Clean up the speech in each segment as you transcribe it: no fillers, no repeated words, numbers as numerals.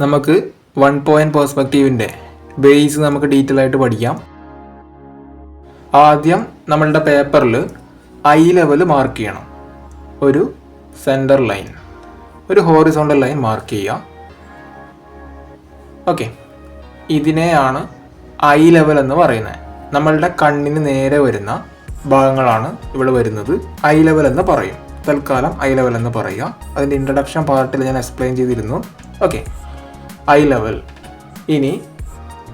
നമുക്ക് 1 point പെർസ്പെക്റ്റീവിൻ്റെ base നമുക്ക് detail ആയിട്ട് പഠിക്കാം. ആദ്യം നമ്മളുടെ പേപ്പറിൽ ഐ ലെവൽ മാർക്ക് ചെയ്യണം. ഒരു സെൻറ്റർ ലൈൻ, ഒരു ഹോറിസോണ്ടൽ ലൈൻ മാർക്ക് ചെയ്യുക. ഓക്കെ, ഇതിനെയാണ് ഐ ലെവൽ എന്ന് പറയുന്നത്. നമ്മളുടെ കണ്ണിന് നേരെ വരുന്ന ഭാഗങ്ങളാണ് ഇവിടെ വരുന്നത്. ഐ ലെവൽ എന്ന് പറയും. തൽക്കാലം ഐ ലെവൽ എന്ന് പറയുക. അതിൻ്റെ ഇൻട്രഡക്ഷൻ പാർട്ടിൽ ഞാൻ എക്സ്പ്ലെയിൻ ചെയ്തിരുന്നു. Okay, I level. ഇനി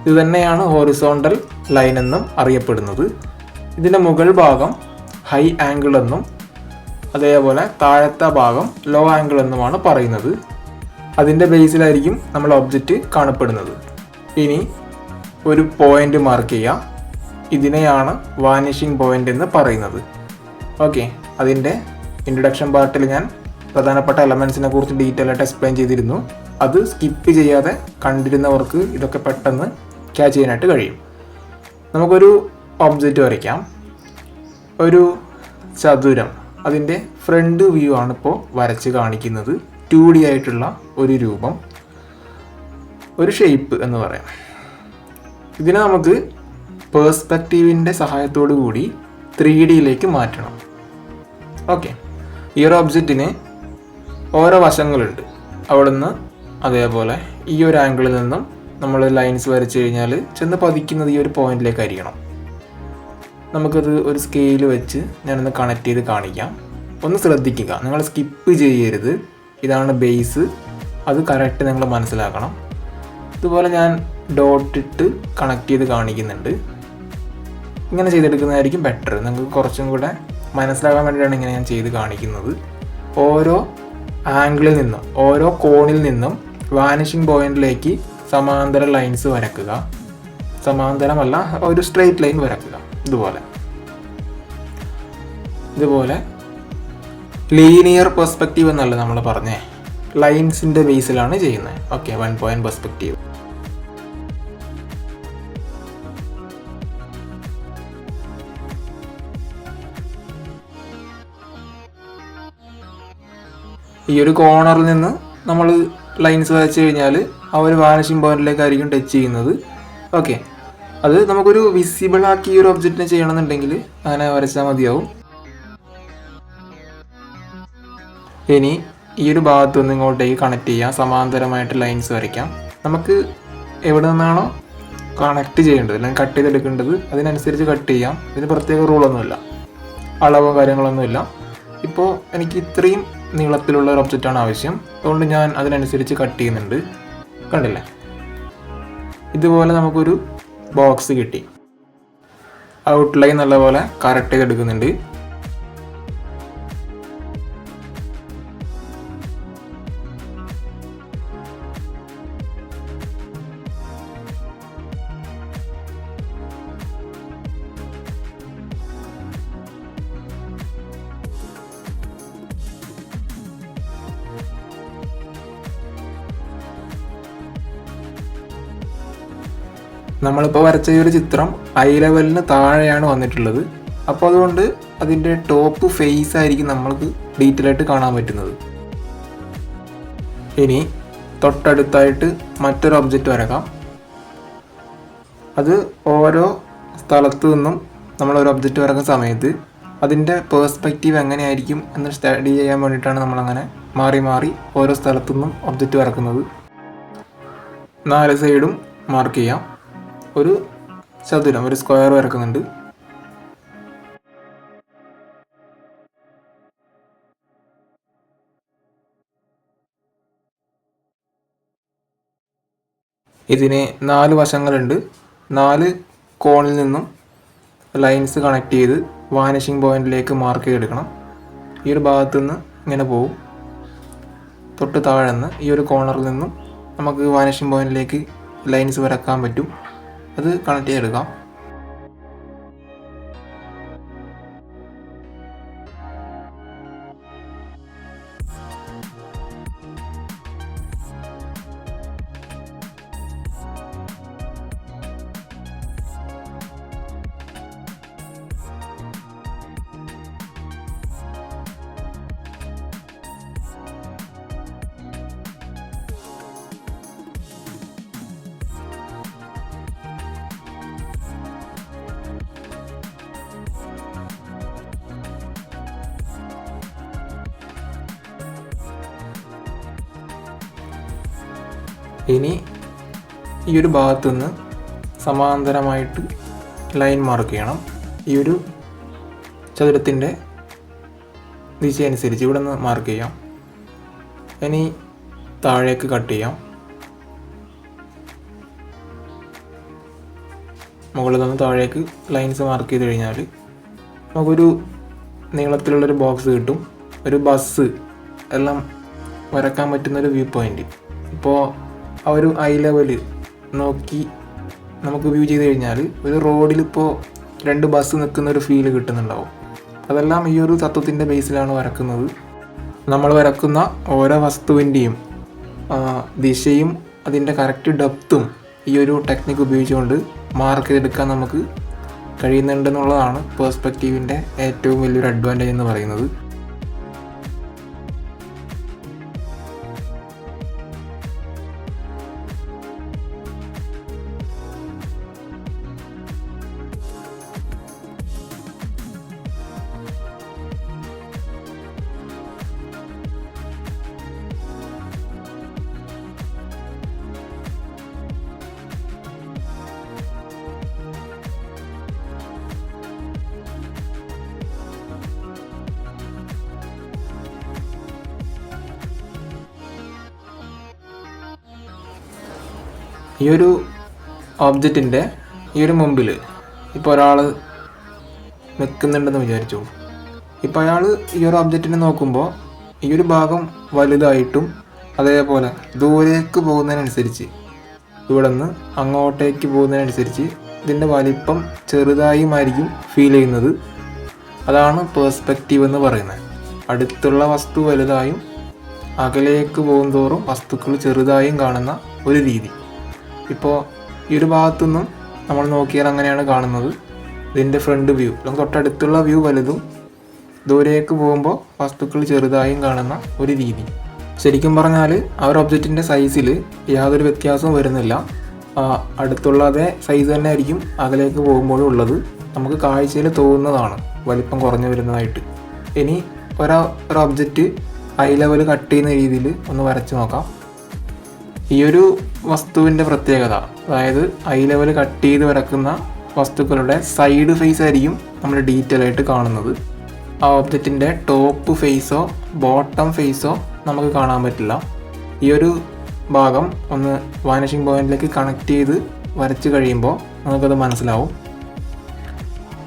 ഇത് തന്നെയാണ് ഹോറിസോണ്ടൽ ലൈൻ എന്നും അറിയപ്പെടുന്നത്. ഇതിൻ്റെ മുകൾ ഭാഗം ഹൈ ആംഗിൾ എന്നും അതേപോലെ താഴത്തെ ഭാഗം ലോ ആംഗിൾ എന്നുമാണ് പറയുന്നത്. അതിൻ്റെ ബേസിലായിരിക്കും നമ്മൾ ഒബ്ജക്റ്റ് കാണപ്പെടുന്നത്. ഇനി ഒരു പോയിന്റ് മാർക്ക് ചെയ്യുക. ഇതിനെയാണ് വാനിഷിംഗ് പോയിന്റ് എന്ന് പറയുന്നത്. ഓക്കെ, അതിൻ്റെ ഇൻട്രഡക്ഷൻ പാർട്ടിൽ ഞാൻ പ്രധാനപ്പെട്ട എലമെൻസിനെ കുറിച്ച് ഡീറ്റെയിൽ ആയിട്ട് എക്സ്പ്ലെയിൻ ചെയ്തിരുന്നു. അത് സ്കിപ്പ് ചെയ്യാതെ കണ്ടിരുന്നവർക്ക് ഇതൊക്കെ പെട്ടെന്ന് ക്യാച്ച് ചെയ്യാനായിട്ട് കഴിയും. നമുക്കൊരു ഒബ്ജക്റ്റ് വരയ്ക്കാം. ഒരു ചതുരം, അതിൻ്റെ ഫ്രണ്ട് വ്യൂ ആണ് ഇപ്പോൾ വരച്ച് കാണിക്കുന്നത്. 2D ആയിട്ടുള്ള ഒരു രൂപം, ഒരു ഷേപ്പ് എന്ന് പറയാം. ഇതിനെ നമുക്ക് പേഴ്സ്പെക്റ്റീവിൻ്റെ സഹായത്തോടു കൂടി 3Dയിലേക്ക് മാറ്റണം. ഓക്കെ, ഈ ഒരു ഒബ്ജക്റ്റിന് ഓരോ വശങ്ങളുണ്ട്. അവിടുന്ന് അതേപോലെ ഈ ഒരു ആംഗിളിൽ നിന്നും നമ്മൾ ലൈൻസ് വരച്ച് കഴിഞ്ഞാൽ ചെന്ന് പതിക്കുന്നത് ഈ ഒരു പോയിന്റിലേക്കായിരിക്കണം. നമുക്കത് ഒരു സ്കെയിൽ വെച്ച് ഞാനൊന്ന് കണക്ട് ചെയ്ത് കാണിക്കാം. ഒന്ന് ശ്രദ്ധിക്കുക, നിങ്ങൾ സ്കിപ്പ് ചെയ്യരുത്. ഇതാണ് ബേസ്, അത് കറക്റ്റ് നിങ്ങൾ മനസ്സിലാക്കണം. ഇതുപോലെ ഞാൻ ഡോട്ടിട്ട് കണക്ട് ചെയ്ത് കാണിക്കുന്നുണ്ട്. ഇങ്ങനെ ചെയ്തെടുക്കുന്നതായിരിക്കും ബെറ്റർ. നിങ്ങൾക്ക് കുറച്ചും കൂടെ മനസ്സിലാക്കാൻ വേണ്ടിയിട്ടാണ് ഇങ്ങനെ ഞാൻ ചെയ്ത് കാണിക്കുന്നത്. ഓരോ ആംഗിളിൽ നിന്നും ഓരോ കോണിൽ നിന്നും വാനിഷിംഗ് പോയിന്റിലേക്ക് സമാന്തര ലൈൻസ് വരക്കുക. സമാന്തരമല്ല, ഒരു സ്ട്രെയിറ്റ് ലൈൻ വരക്കുക. ഇതുപോലെ ലീനിയർ പെർസ്പെക്റ്റീവ് എന്നല്ല നമ്മൾ പറഞ്ഞേ, ലൈൻസിൻ്റെ ബേസിലാണ് ചെയ്യുന്നത്. Okay, 1 point perspective. ഈ ഒരു കോർണറിൽ നിന്ന് നമ്മൾ ലൈൻസ് വരച്ച് കഴിഞ്ഞാൽ ആ ഒരു വാനിഷിംഗ് പോയിന്റിലേക്കായിരിക്കും ടച്ച് ചെയ്യുന്നത്. ഓക്കെ, അത് നമുക്കൊരു വിസിബിൾ ആക്കി ഈ ഒരു ഒബ്ജക്റ്റിനെ ചെയ്യണമെന്നുണ്ടെങ്കിൽ അങ്ങനെ വരച്ചാൽ മതിയാവും. ഇനി ഈ ഒരു ഭാഗത്തു നിന്ന് ഇങ്ങോട്ടേക്ക് കണക്ട് ചെയ്യാം. സമാന്തരമായിട്ട് ലൈൻസ് വരയ്ക്കാം. നമുക്ക് എവിടെ നിന്നാണോ കണക്ട് ചെയ്യേണ്ടത് അല്ലെങ്കിൽ കട്ട് ചെയ്തെടുക്കേണ്ടത് അതിനനുസരിച്ച് കട്ട് ചെയ്യാം. ഇതിന് പ്രത്യേക റൂളൊന്നുമില്ല, അളവും കാര്യങ്ങളൊന്നുമില്ല. ഇപ്പോൾ എനിക്ക് ഇത്രയും നീളത്തിലുള്ള ഒരു ഒബ്ജക്റ്റാണ് ആവശ്യം, അതുകൊണ്ട് ഞാൻ അതിനനുസരിച്ച് കട്ട് ചെയ്യുന്നുണ്ട്. കണ്ടില്ലേ, ഇതുപോലെ നമുക്കൊരു ബോക്സ് കിട്ടി. ഔട്ട്ലൈൻ നല്ലപോലെ കറക്റ്റ് ചെയ്തെടുക്കുന്നുണ്ട്. നമ്മളിപ്പോൾ വരച്ച ഈ ഒരു ചിത്രം ഐ ലെവലിന് താഴെയാണ് വന്നിട്ടുള്ളത്. അപ്പോൾ അതുകൊണ്ട് അതിൻ്റെ ടോപ്പ് ഫേസ് ആയിരിക്കും നമ്മൾക്ക് ഡീറ്റെയിൽ ആയിട്ട് കാണാൻ പറ്റുന്നത്. ഇനി തൊട്ടടുത്തായിട്ട് മറ്റൊരു ഒബ്ജക്റ്റ് വരക്കാം. അത് ഓരോ സ്ഥലത്തു നിന്നും നമ്മളൊരു ഒബ്ജക്റ്റ് വരക്കുന്ന സമയത്ത് അതിൻ്റെ പേഴ്സ്പെക്റ്റീവ് എങ്ങനെയായിരിക്കും എന്ന് സ്റ്റഡി ചെയ്യാൻ വേണ്ടിയിട്ടാണ് നമ്മളങ്ങനെ മാറി മാറി ഓരോ സ്ഥലത്തു നിന്നും ഒബ്ജക്റ്റ് വരക്കുന്നത്. 4 സൈഡും മാർക്ക് ചെയ്യാം. ഒരു ചതുരം, ഒരു സ്ക്വയർ വരക്കുന്നുണ്ട്. ഇതിന് 4 വശങ്ങളുണ്ട്. 4 കോണിൽ നിന്നും ലൈൻസ് കണക്ട് ചെയ്ത് വാനിഷിംഗ് പോയിന്റിലേക്ക് മാർക്ക് ചെയ്തെടുക്കണം. ഈ ഒരു ഭാഗത്തു നിന്ന് ഇങ്ങനെ പോകും. തൊട്ട് താഴെ നിന്ന് ഈ ഒരു കോർണറിൽ നിന്നും നമുക്ക് വാനിഷിംഗ് പോയിന്റിലേക്ക് ലൈൻസ് വരക്കാൻ പറ്റും. അത് കണക്ട് ചെയ്തെടുക്കാം. ഇനി ഈ ഒരു ഭാഗത്തുനിന്ന് സമാന്തരമായിട്ട് ലൈൻ മാർക്ക് ചെയ്യണം. ഈ ഒരു ചതുരത്തിൻ്റെ ദിശ അനുസരിച്ച് ഇവിടെ നിന്ന് മാർക്ക് ചെയ്യാം. ഇനി താഴേക്ക് കട്ട് ചെയ്യാം. മുകളിൽ നിന്ന് താഴേക്ക് ലൈൻസ് മാർക്ക് ചെയ്ത് കഴിഞ്ഞാൽ നമുക്കൊരു നീളത്തിലുള്ളൊരു ബോക്സ് കിട്ടും. ഒരു ബസ് എല്ലാം വരക്കാൻ പറ്റുന്നൊരു വ്യൂ പോയിൻ്റ്. ഇപ്പോൾ ആ ഒരു ഐ ലെവല് നോക്കി നമുക്ക് വ്യൂ ചെയ്ത് കഴിഞ്ഞാൽ ഒരു റോഡിലിപ്പോൾ 2 ബസ് നിൽക്കുന്ന ഒരു ഫീല് കിട്ടുന്നുണ്ടാവും. അതെല്ലാം ഈ ഒരു തത്വത്തിൻ്റെ ബേസിലാണ് വരക്കുന്നത്. നമ്മൾ വരക്കുന്ന ഓരോ വസ്തുവിൻ്റെയും ദിശയും അതിൻ്റെ കറക്റ്റ് ഡെപ്തും ഈ ഒരു ടെക്നിക്ക് ഉപയോഗിച്ചുകൊണ്ട് മാർക്ക് ചെയ്തെടുക്കാൻ നമുക്ക് കഴിയുന്നുണ്ടെന്നുള്ളതാണ് പേഴ്സ്പെക്റ്റീവിൻ്റെ ഏറ്റവും വലിയൊരു അഡ്വാൻറ്റേജ് എന്ന് പറയുന്നത്. ഈ ഒരു ഓബ്ജക്റ്റിൻ്റെ ഈ ഒരു മുമ്പിൽ ഇപ്പോൾ ഒരാൾ നിൽക്കുന്നുണ്ടെന്ന് വിചാരിച്ചു. ഇപ്പോൾ അയാൾ ഈ ഒരു ഒബ്ജക്റ്റിനെ നോക്കുമ്പോൾ ഈ ഒരു ഭാഗം വലുതായിട്ടും അതേപോലെ ദൂരേക്ക് പോകുന്നതിനനുസരിച്ച് ഇവിടെ നിന്ന് അങ്ങോട്ടേക്ക് പോകുന്നതിനനുസരിച്ച് ഇതിൻ്റെ വലിപ്പം ചെറുതായുമായിരിക്കും ഫീൽ ചെയ്യുന്നത്. അതാണ് പേഴ്സ്പെക്റ്റീവ് എന്ന് പറയുന്നത്. അടുത്തുള്ള വസ്തു വലുതായും അകലേക്ക് പോകുന്തോറും വസ്തുക്കൾ ചെറുതായും കാണുന്ന ഒരു രീതി. ഇപ്പോൾ ഈ ഒരു ഭാഗത്തുനിന്നും നമ്മൾ നോക്കിയാൽ അങ്ങനെയാണ് കാണുന്നത്. ഇതിൻ്റെ ഫ്രണ്ട് വ്യൂ അല്ലെങ്കിൽ തൊട്ടടുത്തുള്ള വ്യൂ വലുതും ദൂരേക്ക് പോകുമ്പോൾ വസ്തുക്കൾ ചെറുതായും കാണുന്ന ഒരു രീതി. ശരിക്കും പറഞ്ഞാൽ ആ ഒരു ഒബ്ജക്റ്റിൻ്റെ സൈസിൽ യാതൊരു വ്യത്യാസവും വരുന്നില്ല. അടുത്തുള്ള അതേ സൈസ് തന്നെ ആയിരിക്കും അകലേക്ക് പോകുമ്പോഴും ഉള്ളത്. നമുക്ക് കാഴ്ചയിൽ തോന്നുന്നതാണ് വലിപ്പം കുറഞ്ഞു വരുന്നതായിട്ട്. ഇനി ഒരു ഒബ്ജക്റ്റ് ഐ ലെവൽ കട്ട് ചെയ്യുന്ന രീതിയിൽ ഒന്ന് വരച്ച് നോക്കാം. ഈ ഒരു വസ്തുവിൻ്റെ പ്രത്യേകത, അതായത് ഐ ലെവൽ കട്ട് ചെയ്ത് വരക്കുന്ന വസ്തുക്കളുടെ സൈഡ് ഫേസ് ആയിരിക്കും നമ്മൾ ഡീറ്റെയിൽ ആയിട്ട് കാണുന്നത്. ആ ഒബ്ജക്റ്റിൻ്റെ ടോപ്പ് ഫേസോ ബോട്ടം ഫേസോ നമുക്ക് കാണാൻ പറ്റില്ല. ഈ ഒരു ഭാഗം ഒന്ന് വാനിഷിംഗ് പോയിന്റിലേക്ക് കണക്ട് ചെയ്ത് വരച്ച് കഴിയുമ്പോൾ നമുക്കത് മനസ്സിലാവും.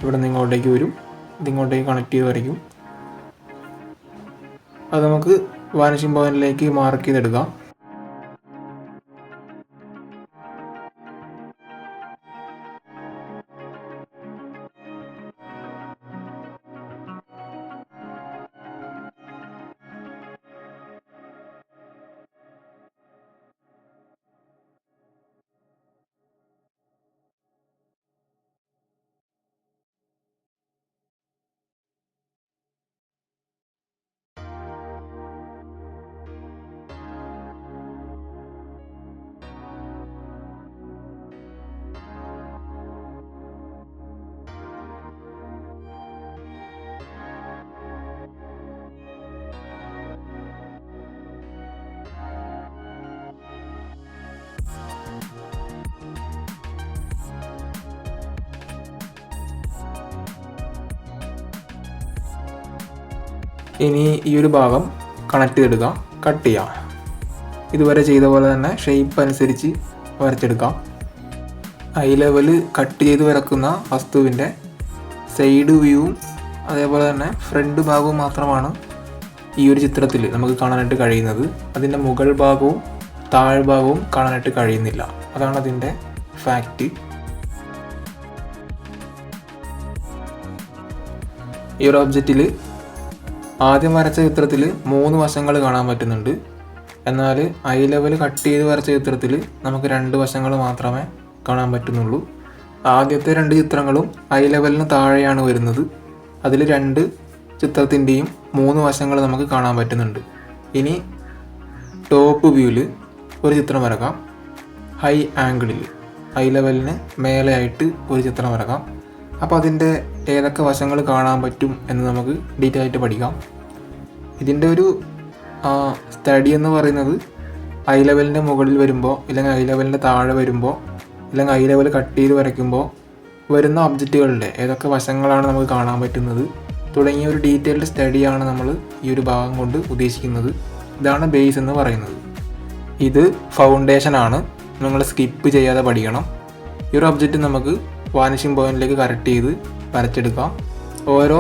ഇവിടെ നിന്ന് ഇങ്ങോട്ടേക്ക് വരും, ഇതിങ്ങോട്ടേക്ക് കണക്ട് ചെയ്ത് വരയ്ക്കും. അത് നമുക്ക് വാനിഷിംഗ് പോയിന്റിലേക്ക് മാർക്ക് ചെയ്തെടുക്കാം. ഇനി ഈ ഒരു ഭാഗം കണക്ട് ചെയ്തെടുക്കാം, കട്ട് ചെയ്യാം. ഇതുവരെ ചെയ്ത പോലെ തന്നെ ഷേപ്പ് അനുസരിച്ച് വരച്ചെടുക്കാം. ഐ ലെവൽ കട്ട് ചെയ്ത് വരക്കുന്ന വസ്തുവിൻ്റെ സൈഡ് വ്യൂവും അതേപോലെ തന്നെ ഫ്രണ്ട് ഭാഗവും മാത്രമാണ് ഈ ഒരു ചിത്രത്തിൽ നമുക്ക് കാണാനായിട്ട് കഴിയുന്നത്. അതിൻ്റെ മുകൾ ഭാഗവും താഴ്ഭാഗവും കാണാനായിട്ട് കഴിയുന്നില്ല. അതാണ് അതിൻ്റെ ഫാക്റ്റ്. ഈ ഒരു ഒബ്ജക്റ്റിൽ ആദ്യം വരച്ച ചിത്രത്തിൽ 3 വശങ്ങൾ കാണാൻ പറ്റുന്നുണ്ട്. എന്നാൽ ഐ ലെവൽ കട്ട് ചെയ്ത് വരച്ച ചിത്രത്തിൽ നമുക്ക് 2 വശങ്ങൾ മാത്രമേ കാണാൻ പറ്റുന്നുള്ളൂ. ആദ്യത്തെ 2 ചിത്രങ്ങളും ഐ ലെവലിന് താഴെയാണ് വരുന്നത്. അതിൽ 2 ചിത്രത്തിൻ്റെയും 3 വശങ്ങൾ നമുക്ക് കാണാൻ പറ്റുന്നുണ്ട്. ഇനി ടോപ്പ് വ്യൂവിൽ ഒരു ചിത്രം വരക്കാം. ഹൈ ആംഗിളിൽ ഐ ലെവലിന് മേലെയായിട്ട് ഒരു ചിത്രം വരക്കാം. അപ്പോൾ അതിൻ്റെ ഏതൊക്കെ വശങ്ങൾ കാണാൻ പറ്റും എന്ന് നമുക്ക് ഡീറ്റെയിൽ ആയിട്ട് പഠിക്കാം. ഇതിൻ്റെ ഒരു സ്റ്റഡി എന്ന് പറയുന്നത് ഐ ലെവലിൻ്റെ മുകളിൽ വരുമ്പോൾ ഇല്ലെങ്കിൽ ഐ ലെവലിൻ്റെ താഴെ വരുമ്പോൾ ഇല്ലെങ്കിൽ ഐ ലെവൽ കട്ട് ചെയ്ത് വരയ്ക്കുമ്പോൾ വരുന്ന ഒബ്ജക്റ്റുകളുടെ ഏതൊക്കെ വശങ്ങളാണ് നമുക്ക് കാണാൻ പറ്റുന്നത് തുടങ്ങിയ ഒരു ഡീറ്റെയിൽഡ് സ്റ്റഡിയാണ് നമ്മൾ ഈ ഒരു ഭാഗം കൊണ്ട് ഉദ്ദേശിക്കുന്നത്. ഇതാണ് ബേസ് എന്ന് പറയുന്നത്. ഇത് ഫൗണ്ടേഷനാണ്, നിങ്ങൾ സ്കിപ്പ് ചെയ്യാതെ പഠിക്കണം. ഈ ഒരു ഒബ്ജക്റ്റ് നമുക്ക് വാനിഷിംഗ് പോയിന്റിലേക്ക് കറക്റ്റ് ചെയ്ത് വരച്ചെടുക്കാം. ഓരോ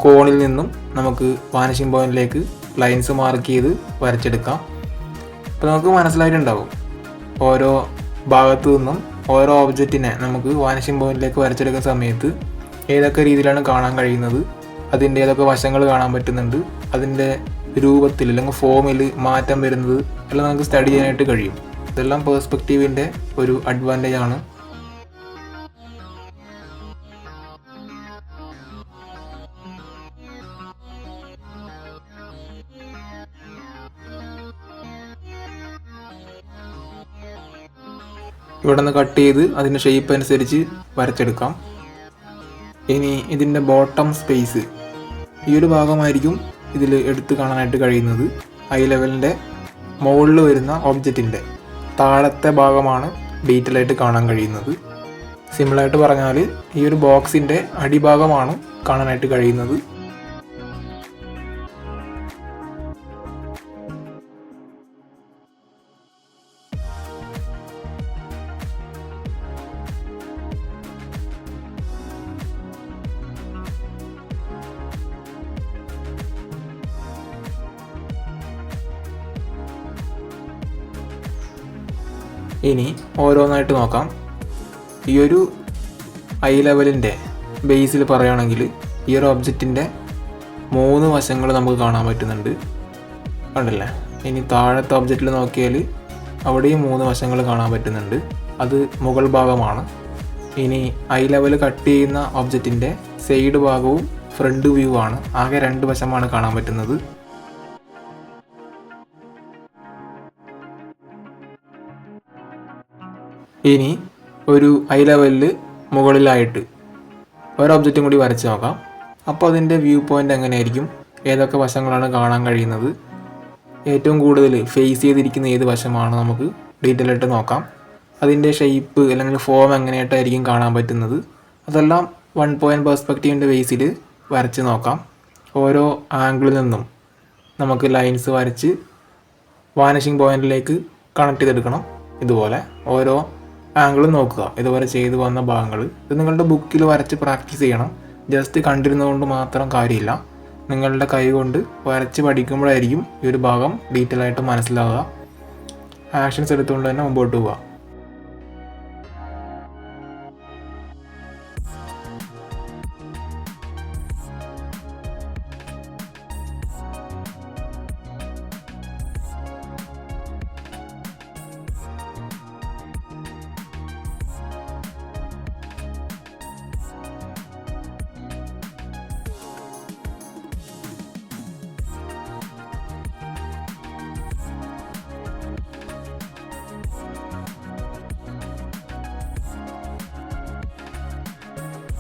കോണിൽ നിന്നും നമുക്ക് വാനിഷിംഗ് പോയിന്റിലേക്ക് ലൈൻസ് മാർക്ക് ചെയ്ത് വരച്ചെടുക്കാം. അപ്പോൾ നമുക്ക് മനസ്സിലായിട്ടുണ്ടാവും ഓരോ ഭാഗത്തു നിന്നും ഓരോ ഒബ്ജക്റ്റിനെ നമുക്ക് വാനിഷിംഗ് പോയിന്റിലേക്ക് വരച്ചെടുക്കുന്ന സമയത്ത് ഏതൊക്കെ രീതിയിലാണ് കാണാൻ കഴിയുന്നത്, അതിൻ്റെ ഏതൊക്കെ വശങ്ങൾ കാണാൻ പറ്റുന്നുണ്ട്, അതിൻ്റെ രൂപത്തിൽ അല്ലെങ്കിൽ ഫോമിൽ മാറ്റം വരുന്നത് എല്ലാം നമുക്ക് സ്റ്റഡി ചെയ്യാനായിട്ട് കഴിയും. ഇതെല്ലാം പേഴ്സ്പെക്റ്റീവിൻ്റെ ഒരു അഡ്വാൻറ്റേജ് ആണ്. ഇവിടെ നിന്ന് കട്ട് ചെയ്ത് അതിൻ്റെ ഷേപ്പ് അനുസരിച്ച് വരച്ചെടുക്കാം. ഇനി ഇതിൻ്റെ ബോട്ടം സ്പേസ് ഈ ഒരു ഭാഗമായിരിക്കും ഇതിൽ എടുത്ത് കാണാനായിട്ട് കഴിയുന്നത്. ഐ ലെവലിൻ്റെ മുകളിൽ വരുന്ന ഒബ്ജക്റ്റിൻ്റെ താഴത്തെ ഭാഗമാണ് ഡീറ്റെയിലായിട്ട് കാണാൻ കഴിയുന്നത്. സിമ്പിളായിട്ട് പറഞ്ഞാൽ ഈ ഒരു ബോക്സിൻ്റെ അടിഭാഗമാണ് കാണാനായിട്ട് കഴിയുന്നത്. ഇനി ഓരോന്നായിട്ട് നോക്കാം. ഈ ഒരു ഐ ലെവലിൻ്റെ ബേസിൽ പറയുകയാണെങ്കിൽ ഈ ഒരു ഒബ്ജക്റ്റിൻ്റെ 3 വശങ്ങൾ നമുക്ക് കാണാൻ പറ്റുന്നുണ്ട്, കണ്ടില്ലേ? ഇനി താഴത്തെ ഒബ്ജക്റ്റിൽ നോക്കിയാൽ അവിടെയും 3 വശങ്ങൾ കാണാൻ പറ്റുന്നുണ്ട്, അത് മുകൾ ഭാഗമാണ്. ഇനി ഐ ലെവൽ കട്ട് ചെയ്യുന്ന ഒബ്ജക്റ്റിൻ്റെ സൈഡ് ഭാഗവും ഫ്രണ്ട് വ്യൂ ആണ്, ആകെ 2 വശമാണ് കാണാൻ പറ്റുന്നത്. ഇനി ഒരു ഐ ലെവലിൽ മുകളിലായിട്ട് ഒരു ഒബ്ജക്റ്റും കൂടി വരച്ച് നോക്കാം. അപ്പോൾ അതിൻ്റെ വ്യൂ പോയിൻ്റ് എങ്ങനെയായിരിക്കും, ഏതൊക്കെ വശങ്ങളാണ് കാണാൻ കഴിയുന്നത്, ഏറ്റവും കൂടുതൽ ഫേസ് ചെയ്തിരിക്കുന്ന ഏത് വശമാണ് നമുക്ക് ഡീറ്റെയിൽ ആയിട്ട് നോക്കാം. അതിൻ്റെ ഷേപ്പ് അല്ലെങ്കിൽ ഫോം എങ്ങനെയായിട്ടായിരിക്കും കാണാൻ പറ്റുന്നത്, അതെല്ലാം 1 പോയിൻ്റ് പെർസ്പെക്റ്റീവിൻ്റെ ബേസിൽ വരച്ച് നോക്കാം. ഓരോ ആംഗിളിൽ നിന്നും നമുക്ക് ലൈൻസ് വരച്ച് വാനിഷിംഗ് പോയിന്റിലേക്ക് കണക്ട് ചെയ്തെടുക്കണം. ഇതുപോലെ ഓരോ ആംഗിളും നോക്കുക, ഇതുവരെ ചെയ്തു വന്ന ഭാഗങ്ങൾ. ഇത് നിങ്ങളുടെ ബുക്കിൽ വരച്ച് പ്രാക്ടീസ് ചെയ്യണം. ജസ്റ്റ് കണ്ടിരുന്നതുകൊണ്ട് മാത്രം കാര്യമില്ല, നിങ്ങളുടെ കൈ കൊണ്ട് വരച്ച് പഠിക്കുമ്പോഴായിരിക്കും ഈ ഒരു ഭാഗം ഡീറ്റെയിൽ ആയിട്ട് മനസ്സിലാവുക. ആക്ഷൻസ് എടുത്തുകൊണ്ട് തന്നെ മുമ്പോട്ട് പോവുക.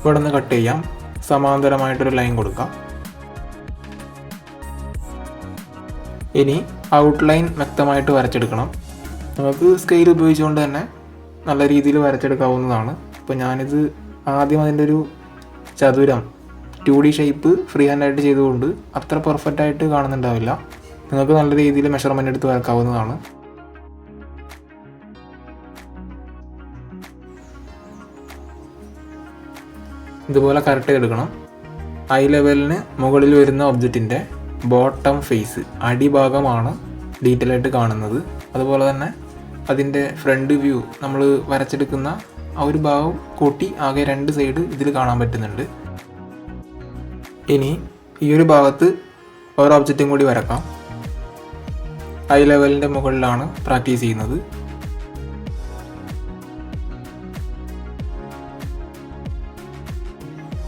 ഇവിടെ നിന്ന് കട്ട് ചെയ്യാം, സമാന്തരമായിട്ടൊരു ലൈൻ കൊടുക്കാം. ഇനി ഔട്ട്ലൈൻ വ്യക്തമായിട്ട് വരച്ചെടുക്കണം. നമുക്ക് സ്കെയിൽ ഉപയോഗിച്ചുകൊണ്ട് തന്നെ നല്ല രീതിയിൽ വരച്ചെടുക്കാവുന്നതാണ്. അപ്പോൾ ഞാനിത് ആദ്യം അതിൻ്റെ ഒരു ചതുരം 2D ഷേപ്പ് ഫ്രീ ഹാൻഡായിട്ട് ചെയ്തുകൊണ്ട് അത്ര പെർഫെക്റ്റ് ആയിട്ട് കാണുന്നുണ്ടാവില്ല. നിങ്ങൾക്ക് നല്ല രീതിയിൽ മെഷർമെൻ്റ് എടുത്ത് വരക്കാവുന്നതാണ്. ഇതുപോലെ കറക്റ്റ് എടുക്കണം. ഐ ലെവലിന് മുകളിൽ വരുന്ന ഒബ്ജക്റ്റിൻ്റെ ബോട്ടം ഫേസ് അടിഭാഗമാണ് ഡീറ്റെയിൽ ആയിട്ട് കാണുന്നത്. അതുപോലെ തന്നെ അതിൻ്റെ ഫ്രണ്ട് വ്യൂ നമ്മൾ വരച്ചെടുക്കുന്ന ആ ഒരു ഭാഗം കൂട്ടി ആകെ 2 സൈഡ് ഇതിൽ കാണാൻ പറ്റുന്നുണ്ട്. ഇനി ഈ ഒരു ഭാഗത്ത് ഓരോ ഒബ്ജക്റ്റും കൂടി വരക്കാം. ഐ ലെവലിൻ്റെ മുകളിലാണ് പ്രാക്ടീസ് ചെയ്യുന്നത്.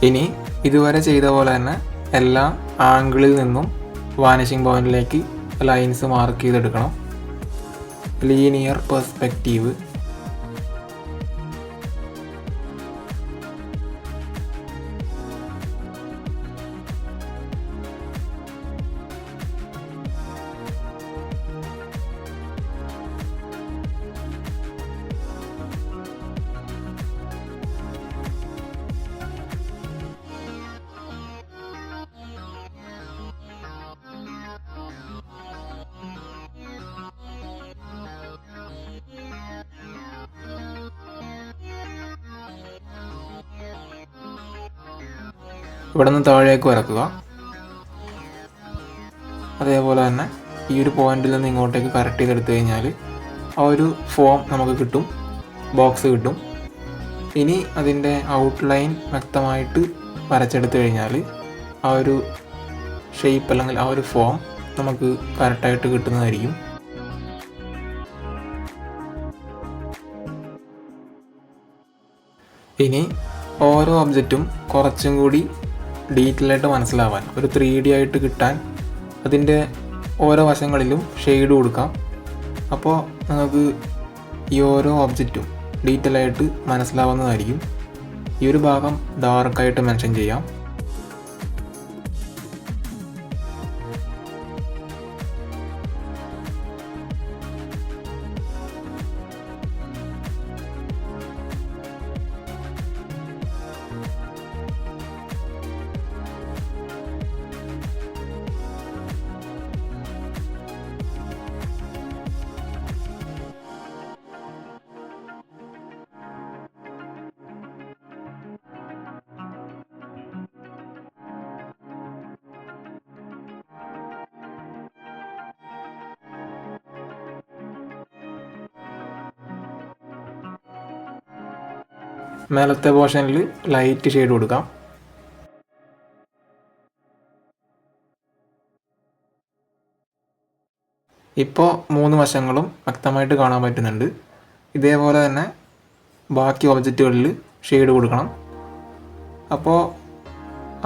ഇനി ഇതുവരെ ചെയ്ത പോലെ തന്നെ എല്ലാ ആംഗിളിൽ നിന്നും വാനിഷിംഗ് പോയിന്റിലേക്ക് ലൈൻസ് മാർക്ക് ചെയ്തെടുക്കണം. Linear perspective. ഇവിടെ നിന്ന് താഴേക്ക് വരക്കുക. അതേപോലെ തന്നെ ഈ ഒരു പോയിന്റിൽ നിന്ന് ഇങ്ങോട്ടേക്ക് കറക്റ്റ് ചെയ്തെടുത്തു കഴിഞ്ഞാൽ ആ ഒരു ഫോം നമുക്ക് കിട്ടും, ബോക്സ് കിട്ടും. ഇനി അതിൻ്റെ ഔട്ട്ലൈൻ വ്യക്തമായിട്ട് വരച്ചെടുത്തു കഴിഞ്ഞാൽ ആ ഒരു ഷേപ്പ് അല്ലെങ്കിൽ ആ ഒരു ഫോം നമുക്ക് കറക്റ്റായിട്ട് കിട്ടുന്നതായിരിക്കും. ഇനി ഓരോ ഒബ്ജക്റ്റും കുറച്ചും കൂടി ഡീറ്റെയിൽ ആയിട്ട് മനസ്സിലാവാൻ, ഒരു 3D ആയിട്ട് കിട്ടാൻ അതിൻ്റെ ഓരോ വശങ്ങളിലും ഷെയ്ഡ് കൊടുക്കാം. അപ്പോൾ നിങ്ങൾക്ക് ഈ ഓരോ ഒബ്ജക്റ്റും ഡീറ്റെയിൽ ആയിട്ട് മനസ്സിലാവുന്നതായിരിക്കും. ഈ ഒരു ഭാഗം ഡാർക്കായിട്ട് മെൻഷൻ ചെയ്യാം. മേലത്തെ പോർഷനിൽ ലൈറ്റ് ഷെയ്ഡ് കൊടുക്കാം. ഇപ്പോൾ 3 വശങ്ങളും വ്യക്തമായിട്ട് കാണാൻ പറ്റുന്നുണ്ട്. ഇതേപോലെ തന്നെ ബാക്കി ഒബ്ജക്റ്റുകളിൽ ഷെയ്ഡ് കൊടുക്കണം. അപ്പോൾ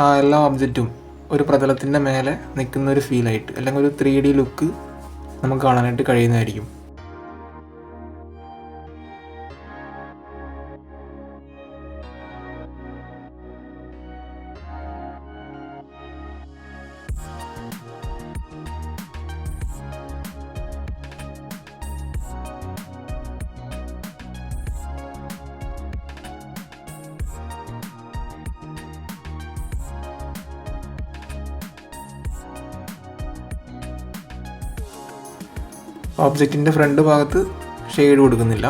ആ എല്ലാ ഒബ്ജക്റ്റും ഒരു പ്രതലത്തിൻ്റെ മേലെ നിൽക്കുന്ന ഒരു ഫീലായിട്ട് അല്ലെങ്കിൽ ഒരു 3D ലുക്ക് നമുക്ക് കാണാനായിട്ട് കഴിയുന്നതായിരിക്കും. ഒബ്ജക്റ്റിൻ്റെ ഫ്രണ്ട് ഭാഗത്ത് ഷെയ്ഡ് കൊടുക്കുന്നില്ല.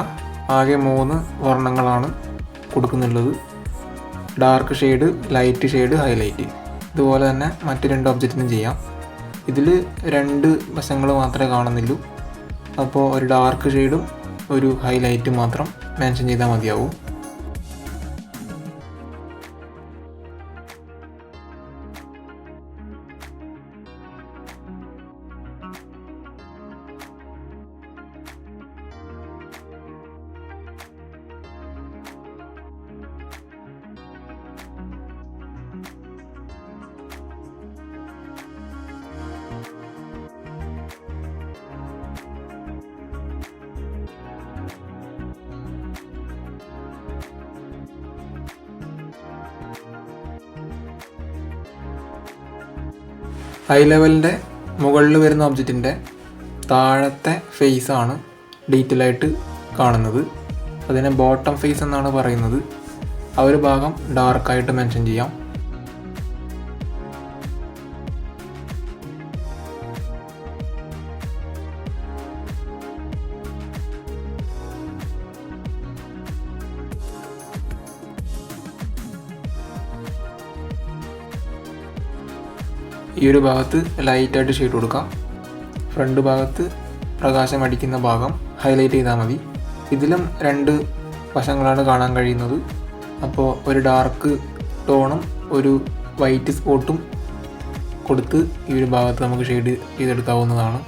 ആകെ 3 വർണ്ണങ്ങളാണ് കൊടുക്കുന്നുള്ളത്: dark shade, light shade, highlight. ഇതുപോലെ തന്നെ മറ്റ് 2 ഒബ്ജക്റ്റിനും ചെയ്യാം. ഇതിൽ 2 വശങ്ങൾ മാത്രമേ കാണുന്നുള്ളൂ. അപ്പോൾ ഒരു ഡാർക്ക് ഷെയ്ഡും ഒരു ഹൈലൈറ്റും മാത്രം മെൻഷൻ ചെയ്താൽ മതിയാവും. ഹൈ ലെവലിൻ്റെ മുകളിൽ വരുന്ന ഒബ്ജക്റ്റിൻ്റെ താഴത്തെ ഫേസാണ് ഡീറ്റെയിൽ ആയിട്ട് കാണുന്നത്. അതിനെ ബോട്ടം ഫേസ് എന്നാണ് പറയുന്നത്. ആ ഒരു ഭാഗം ഡാർക്കായിട്ട് മെൻഷൻ ചെയ്യാം. ഈ ഒരു ഭാഗത്ത് ലൈറ്റായിട്ട് ഷെയ്ഡ് കൊടുക്കാം. ഫ്രണ്ട് ഭാഗത്ത് പ്രകാശം അടിക്കുന്ന ഭാഗം ഹൈലൈറ്റ് ചെയ്താൽ മതി. ഇതിലും 2 വശങ്ങളാണ് കാണാൻ കഴിയുന്നത്. അപ്പോൾ ഒരു ഡാർക്ക് ടോണും ഒരു വൈറ്റ് സ്പോട്ടും കൊടുത്ത് ഈ ഒരു ഭാഗത്ത് നമുക്ക് ഷെയ്ഡ് ചെയ്തെടുക്കാവുന്നതാണ്.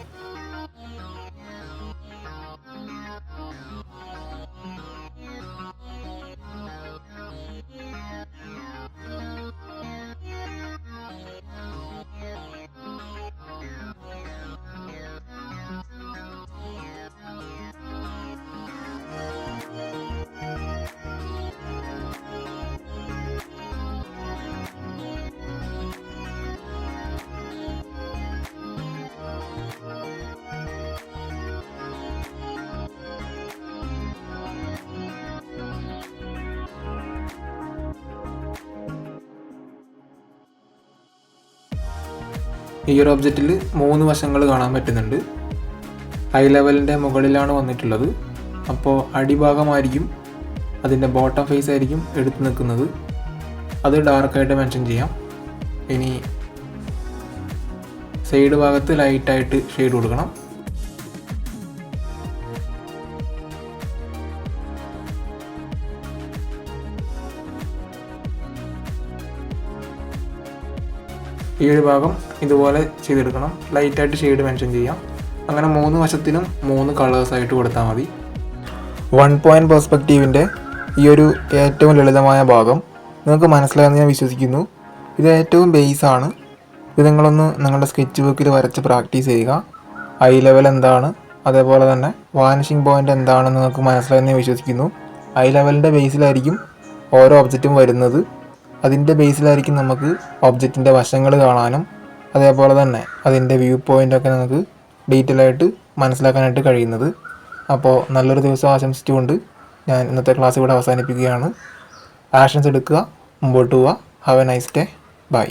ഈ ഒരു ഒബ്ജക്റ്റിൽ 3 വശങ്ങൾ കാണാൻ പറ്റുന്നുണ്ട്. ഹൈ ലെവലിൻ്റെ മുകളിലാണ് വന്നിട്ടുള്ളത്. അപ്പോൾ അടിഭാഗമായിരിക്കും, അതിൻ്റെ ബോട്ടം ഫേസ് ആയിരിക്കും എടുത്ത് നിൽക്കുന്നത്. അത് ഡാർക്കായിട്ട് മെൻഷൻ ചെയ്യാം. ഇനി സൈഡ് ഭാഗത്ത് ലൈറ്റായിട്ട് ഷെയ്ഡ് കൊടുക്കണം. ഈ ഒരു ഭാഗം ഇതുപോലെ ചെയ്തെടുക്കണം. ലൈറ്റായിട്ട് ഷെയ്ഡ് മെൻഷൻ ചെയ്യാം. അങ്ങനെ 3 വശത്തിനും 3 കളേഴ്സായിട്ട് കൊടുത്താൽ മതി. 1 പോയിൻറ്റ് പെർസ്പെക്റ്റീവിൻ്റെ ഈ ഒരു ഏറ്റവും ലളിതമായ ഭാഗം നിങ്ങൾക്ക് മനസ്സിലായെന്ന് ഞാൻ വിശ്വസിക്കുന്നു. ഇത് ഏറ്റവും ബേസാണ്. ഇത് നിങ്ങളൊന്ന് നിങ്ങളുടെ സ്കെച്ച് ബുക്കിൽ വരച്ച് പ്രാക്ടീസ് ചെയ്യുക. ഐ ലെവൽ എന്താണ്, അതേപോലെ തന്നെ വാനിഷിംഗ് പോയിൻ്റ് എന്താണെന്ന് നിങ്ങൾക്ക് മനസ്സിലായെന്ന് ഞാൻ വിശ്വസിക്കുന്നു. ഐ ലെവലിൻ്റെ ബേസിലായിരിക്കും ഓരോ ഒബ്ജക്റ്റും വരുന്നത്. അതിൻ്റെ ബേസിലായിരിക്കും നമുക്ക് ഒബ്ജക്റ്റിൻ്റെ വശങ്ങൾ കാണാനും അതേപോലെ തന്നെ അതിൻ്റെ വ്യൂ പോയിൻ്റൊക്കെ നമുക്ക് ഡീറ്റെയിൽ ആയിട്ട് മനസ്സിലാക്കാനായിട്ട് കഴിയുന്നത്. അപ്പോൾ നല്ലൊരു ദിവസം ആശംസിച്ചുകൊണ്ട് ഞാൻ ഇന്നത്തെ ക്ലാസ് ഇവിടെ അവസാനിപ്പിക്കുകയാണ്. ആക്ഷൻസ് എടുക്കുക, മുമ്പോട്ട് പോവുക. Have a nice day. By.